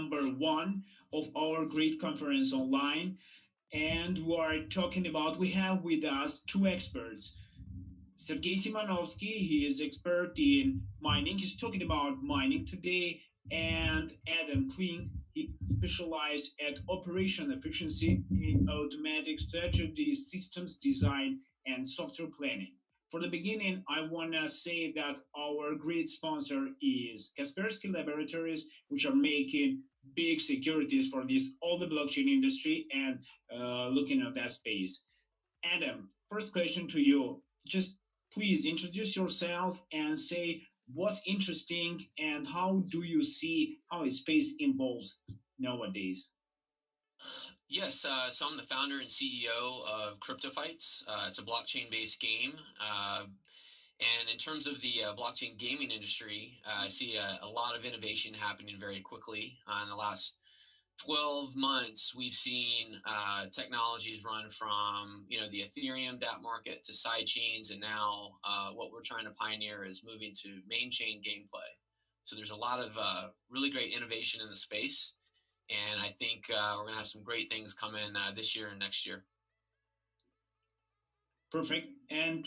number one of our great conference online. And we have with us two experts. Sergey Simanovsky, he is expert in mining. He's talking about mining today. And Adam Kling, he specialized at operation efficiency in automatic strategy, systems design, and software planning. For the beginning, I want to say that our great sponsor is Kaspersky Laboratories, which are making big securities for this all the blockchain industry and looking at that space. Adam, first question to you. Just please introduce yourself and say what's interesting and how do you see how a space evolves nowadays. Yes, so I'm the founder and CEO of CryptoFights. It's a blockchain-based game. And in terms of the blockchain gaming industry, I see a lot of innovation happening very quickly. In the last 12 months, we've seen technologies run from the Ethereum DApp market to side chains, and now what we're trying to pioneer is moving to main chain gameplay. So there's a lot of really great innovation in the space, and I think we're going to have some great things coming this year and next year. Perfect. And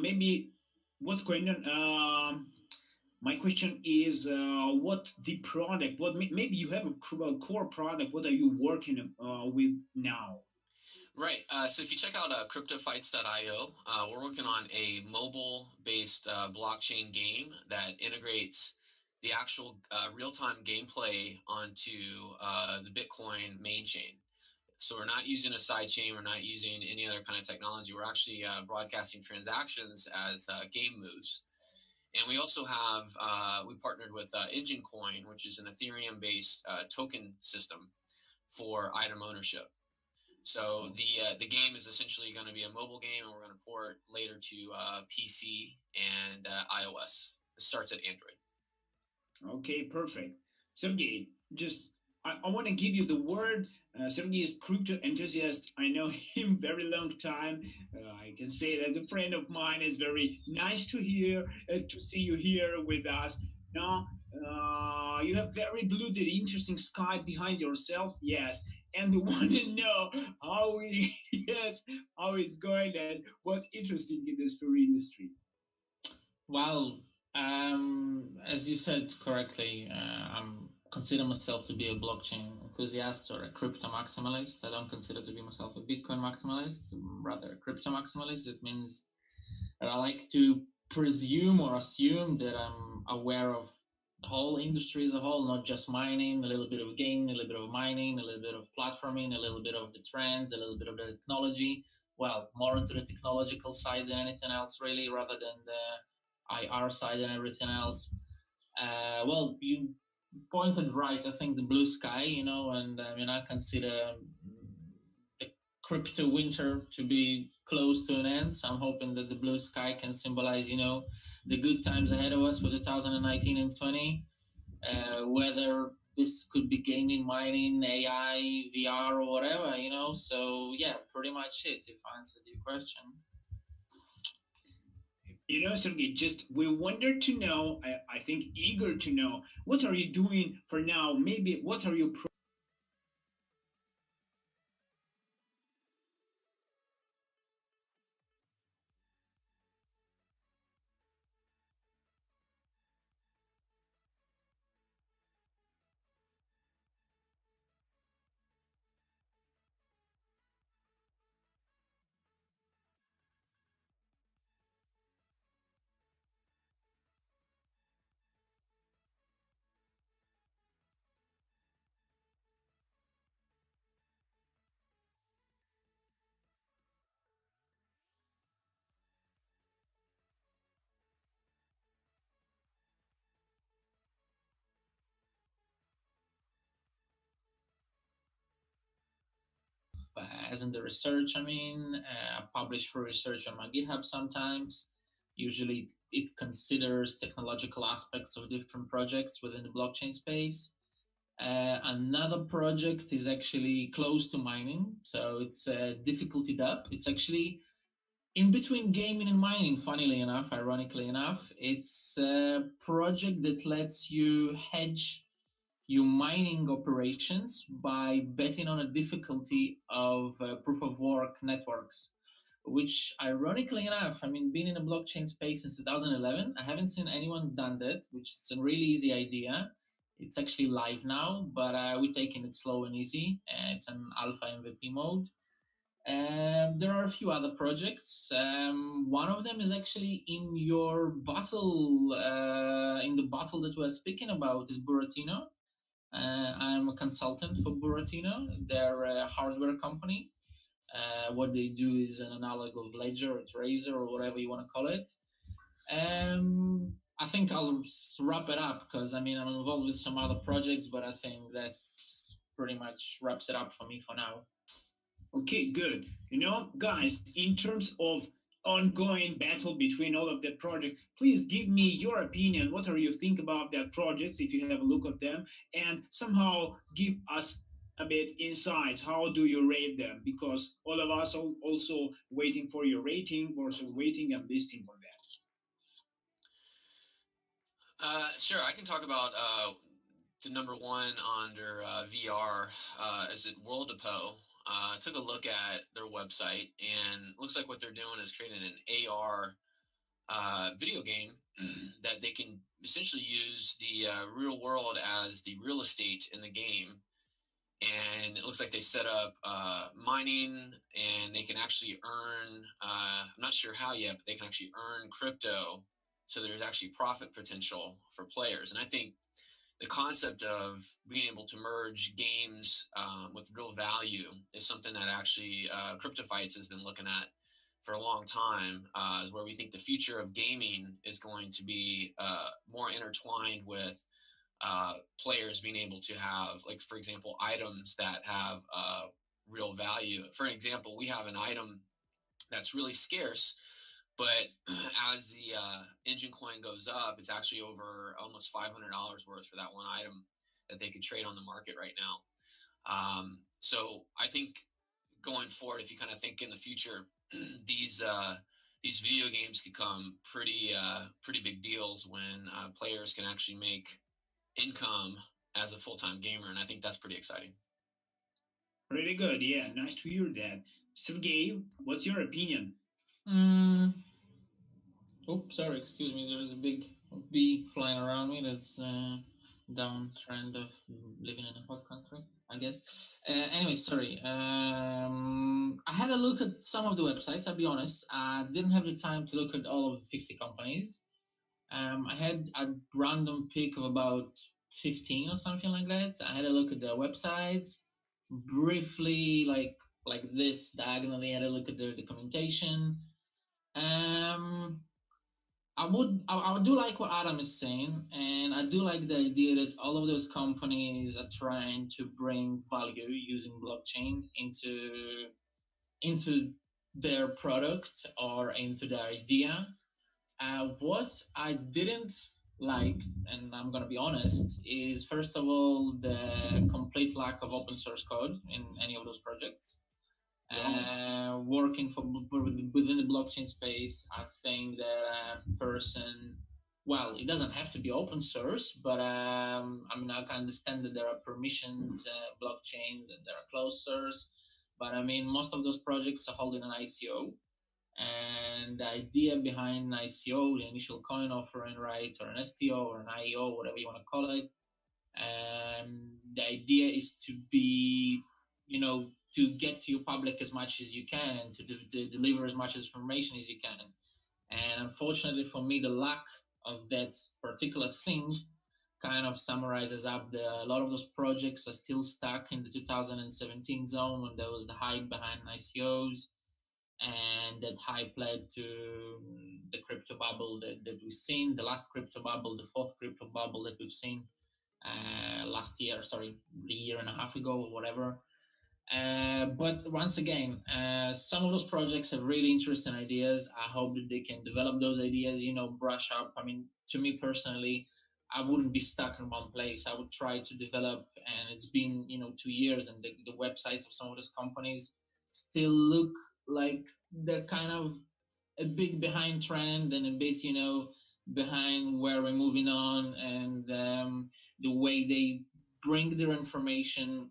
maybe what's going on? My question is, what the product? What maybe you have a core product? What are you working with now? Right. So if you check out CryptoFights.io, we're working on a mobile-based blockchain game that integrates the actual real-time gameplay onto the Bitcoin main chain. So we're not using a side chain. We're not using any other kind of technology. We're actually broadcasting transactions as game moves. And we also have, we partnered with Engine Coin, which is an Ethereum-based token system for item ownership. So the game is essentially going to be a mobile game, and we're going to port later to PC and iOS. It starts at Android. Okay, perfect. Sergey, just I want to give you the word. Sergey is crypto enthusiast. I know him very long time. I can say that as a friend of mine. It's very nice to hear to see you here with us. Now you have very blue, interesting sky behind yourself. Yes, and we want to know how how it's going and what's interesting in this furry industry. Well, as you said correctly, I'm consider myself to be a blockchain enthusiast or a crypto maximalist. I don't consider to be myself a Bitcoin maximalist, rather a crypto maximalist. It means that I like to presume or assume that I'm aware of the whole industry as a whole, not just mining, a little bit of gaming, a little bit of mining, a little bit of platforming, a little bit of the trends, a little bit of the technology. Well, more into the technological side than anything else, really, rather than the IR side and everything else. Well, you pointed right. I think the blue sky, and I consider the crypto winter to be close to an end. So I'm hoping that the blue sky can symbolize, the good times ahead of us for 2019 and 20. Whether this could be gaming, mining, AI, VR, or whatever, So yeah, pretty much it. If I answered your question. Sergey, just we wonder to know, I think eager to know, what are you doing for now? Maybe what are you as in the research, I publish for research on my GitHub sometimes. Usually it considers technological aspects of different projects within the blockchain space. Another project is actually close to mining, so it's difficulty DApp. It's actually in between gaming and mining, funnily enough, ironically enough. It's a project that lets you hedge your mining operations by betting on a difficulty of proof of work networks, which ironically enough, I mean, being in the blockchain space since 2011, I haven't seen anyone done that, which is a really easy idea. It's actually live now, but we're taking it slow and easy. It's an alpha MVP mode. There are a few other projects. One of them is actually in your battle, in the battle that we're speaking about, is Buratino. I'm a consultant for Buratino. They're a hardware company. What they do is an analog of Ledger or Trezor or whatever you want to call it. I think I'll wrap it up because I mean I'm involved with some other projects, but I think that's pretty much wraps it up for me for now. Okay, good. Guys, in terms of ongoing battle between all of the projects, please give me your opinion. What are you think about that projects if you have a look at them, and somehow give us a bit insights. How do you rate them? Because all of us are also waiting for your rating, also waiting and listening for that. Sure, I can talk about the number one under VR. Is it World Depot? I took a look at their website, and looks like what they're doing is creating an AR video game that they can essentially use the real world as the real estate in the game. And it looks like they set up mining, and they can actually earn, I'm not sure how yet, but they can actually earn crypto. So there's actually profit potential for players. And I think the concept of being able to merge games with real value is something that actually CryptoFights has been looking at for a long time, is where we think the future of gaming is going to be more intertwined with players being able to have, like, for example, items that have real value. For example, we have an item that's really scarce, but as the engine coin goes up, it's actually over almost $500 worth for that one item that they could trade on the market right now. So I think going forward, if you kind of think in the future, these video games become pretty big deals when players can actually make income as a full-time gamer, and I think that's pretty exciting. Really good. Yeah, nice to hear that. Sergey, what's your opinion? Oops, sorry, excuse me. There is a big bee flying around me. That's downtrend of living in a hot country, I guess. Anyway, sorry. I had a look at some of the websites. I'll be honest. I didn't have the time to look at all of the 50 companies. I had a random pick of about 15 or something like that. I had a look at their websites briefly, like this diagonally. Had a look at their documentation. I do like what Adam is saying, and I do like the idea that all of those companies are trying to bring value using blockchain into their product or into their idea. What I didn't like, and I'm gonna be honest, is first of all the complete lack of open source code in any of those projects. Working within the blockchain space, I think that a person, well, it doesn't have to be open source, but I mean, I can understand that there are permissioned blockchains and there are closed source, but I mean, most of those projects are holding an ICO. And the idea behind an ICO, the initial coin offering, right, or an STO or an IEO, whatever you want to call it, the idea is to be, to get to your public as much as you can and to deliver as much information as you can. And unfortunately for me, the lack of that particular thing kind of summarizes up a lot of those projects are still stuck in the 2017 zone when there was the hype behind ICOs, and that hype led to the crypto bubble that we've seen, the last crypto bubble, the fourth crypto bubble that we've seen last year, a year and a half ago or whatever. But once again, some of those projects have really interesting ideas. I hope that they can develop those ideas, brush up. I mean, to me personally, I wouldn't be stuck in one place. I would try to develop, and it's been, 2 years, and the websites of some of those companies still look like they're kind of a bit behind trend and a bit, behind where we're moving on, and the way they bring their information.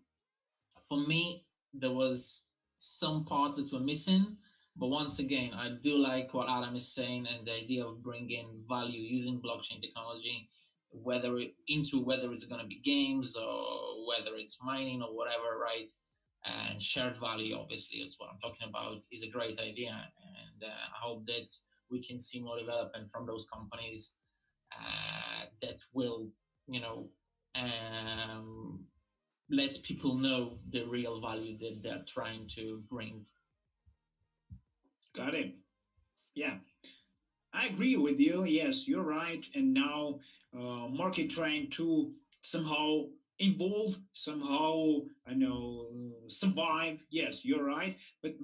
For me, there was some parts that were missing, but once again, I do like what Adam is saying and the idea of bringing value using blockchain technology, whether it's going to be games or whether it's mining or whatever, right? And shared value, obviously, that's what I'm talking about, is a great idea, and I hope that we can see more development from those companies that will, you know, let people know the real value that they're trying to bring. Got it. Yeah, I agree with you. Yes, you're right. And now, market trying to somehow evolve, somehow I know survive. Yes, you're right. But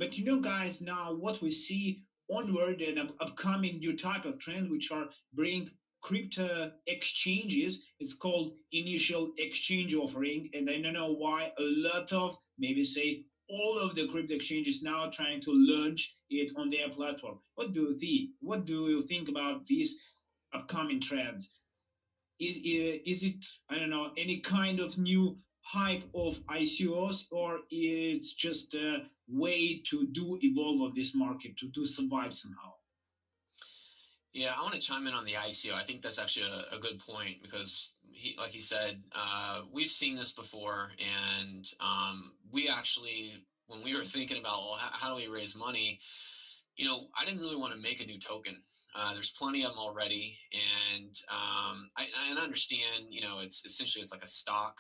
guys, now what we see onward and upcoming new type of trend, which are bring crypto exchanges. It's called initial exchange offering, and I don't know why a lot of maybe say all of the crypto exchanges now trying to launch it on their platform. What do you think? What do you think about these upcoming trends? Is it I don't know any kind of new hype of ICOs, or it's just a way to do evolve of this market to survive somehow? Yeah, I want to chime in on the ICO. I think that's actually a good point because, like he said, we've seen this before, and we actually, when we were thinking about, well, how do we raise money, I didn't really want to make a new token. There's plenty of them already, and I understand, it's essentially it's like a stock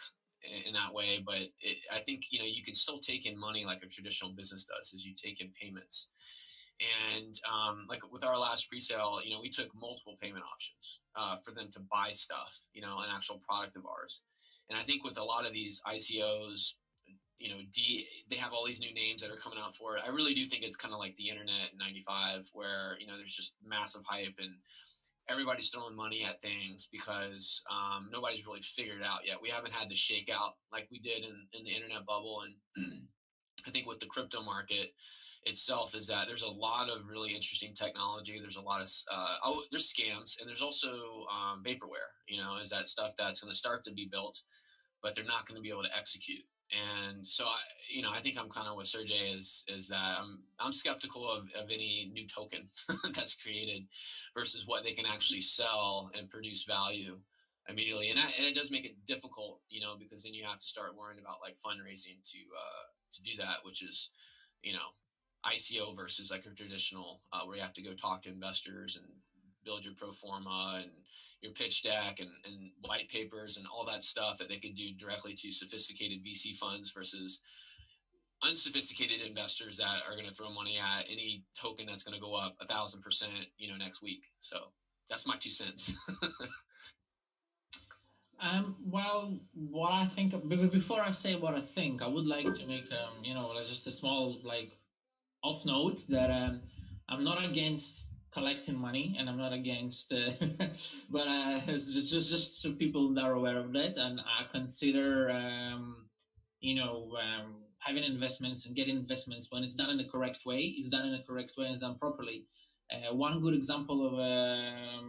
in that way, but I think you can still take in money like a traditional business does, as you take in payments. And like with our last pre-sale, we took multiple payment options for them to buy stuff, an actual product of ours. And I think with a lot of these ICOs, they have all these new names that are coming out for it. I really do think it's kind of like the internet in 95, where, there's just massive hype and everybody's throwing money at things because nobody's really figured it out yet. We haven't had the shakeout like we did in the internet bubble. And I think with the crypto market itself is that there's a lot of really interesting technology. There's a lot of there's scams, and there's also vaporware. Is that stuff that's going to start to be built, but they're not going to be able to execute. And so I think I'm kind of with Sergey is that I'm skeptical of any new token that's created versus what they can actually sell and produce value immediately. And it does make it difficult, because then you have to start worrying about like fundraising to do that, which is, ICO versus like a traditional where you have to go talk to investors and build your pro forma and your pitch deck and white papers and all that stuff that they could do directly to sophisticated VC funds versus unsophisticated investors that are going to throw money at any token that's going to go up 1,000%, next week. So that's my 2 cents. Well, what I think, before I say what I think, I would like to make, just a small, off note that I'm not against collecting money, and I'm not against, but just so people that are aware of that, and I consider, having investments and getting investments when it's done in the correct way, is done in the correct way and it's done properly. One good example of a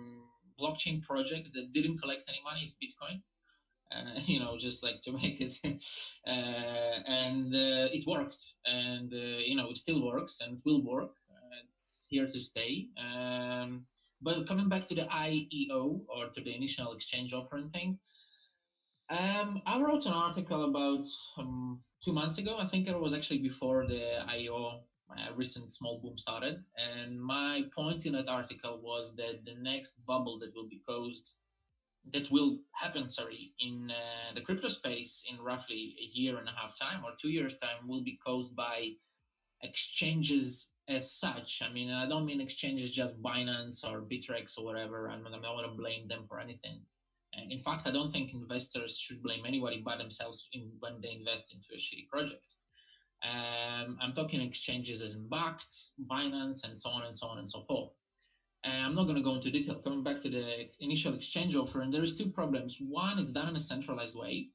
blockchain project that didn't collect any money is Bitcoin. Just like to make it, and it worked, and it still works and it will work. It's here to stay. But coming back to the IEO, or to the initial exchange offering thing, I wrote an article about 2 months ago. I think it was actually before the IEO recent small boom started, and my point in that article was that the next bubble that will happen, in the crypto space in roughly a year and a half time or 2 years time will be caused by exchanges as such. I mean, I don't mean exchanges just Binance or Bittrex or whatever. I'm not going to blame them for anything. In fact, I don't think investors should blame anybody but themselves when they invest into a shitty project. I'm talking exchanges as in Bakkt, Binance, and so on and so on and so forth. I'm not going to go into detail. Coming back to the initial exchange offer, and there is 2 problems. One, it's done in a centralized way.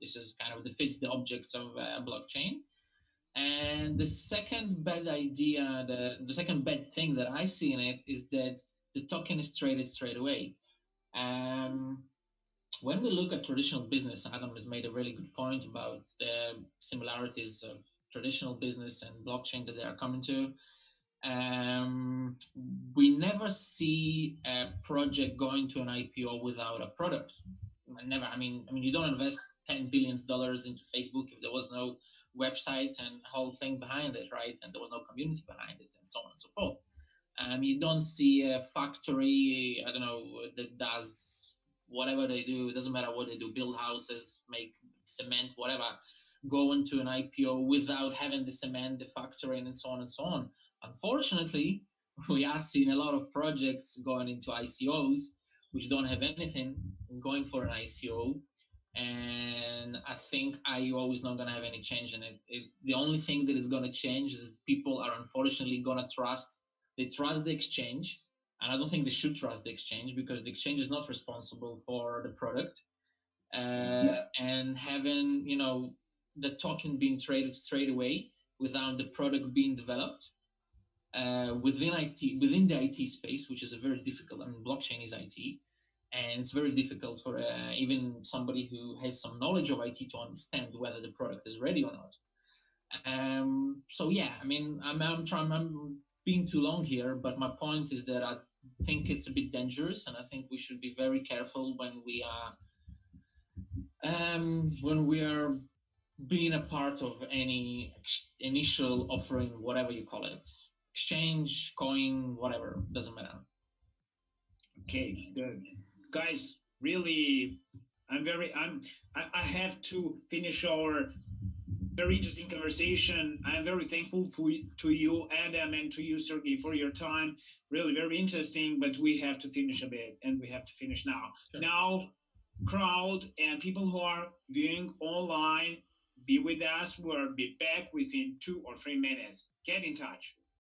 This is kind of defeats the object of a blockchain. And the second bad idea, the second bad thing that I see in it is that the token is traded straight away. when we look at traditional business, Adam has made a really good point about the similarities of traditional business and blockchain that they are coming to. Um, we never see a project going to an IPO without a product. Never. I mean, you don't invest $10 billion into Facebook if there was no website and whole thing behind it, right? And there was no community behind it, and so on and so forth. You don't see a factory, I don't know, that does whatever they do. It doesn't matter what they do, build houses, make cement, whatever, go into an IPO without having the cement, the factory, and so on and so on. Unfortunately, we are seeing a lot of projects going into ICOs, which don't have anything, going for an ICO. And I think IO is not going to have any change in it. The only thing that is going to change is that people are unfortunately going to they trust the exchange, and I don't think they should trust the exchange because the exchange is not responsible for the product. And having the token being traded straight away without the product being developed within the IT space, which is a very difficult. I mean, blockchain is IT, and it's very difficult for even somebody who has some knowledge of IT to understand whether the product is ready or not. So yeah, I mean, I'm being too long here, but my point is that I think it's a bit dangerous, and I think we should be very careful when we are being a part of any initial offering, whatever you call it, exchange, coin, whatever, doesn't matter. Okay, good. Guys, really, I have to finish our very interesting conversation. I'm very thankful to you, Adam, and to you, Sergey, for your time. Really, very interesting, but we have to finish a bit, and we have to finish now. Sure. Now, crowd and people who are viewing online, be with us. We'll be back within 2 or 3 minutes. Get in touch.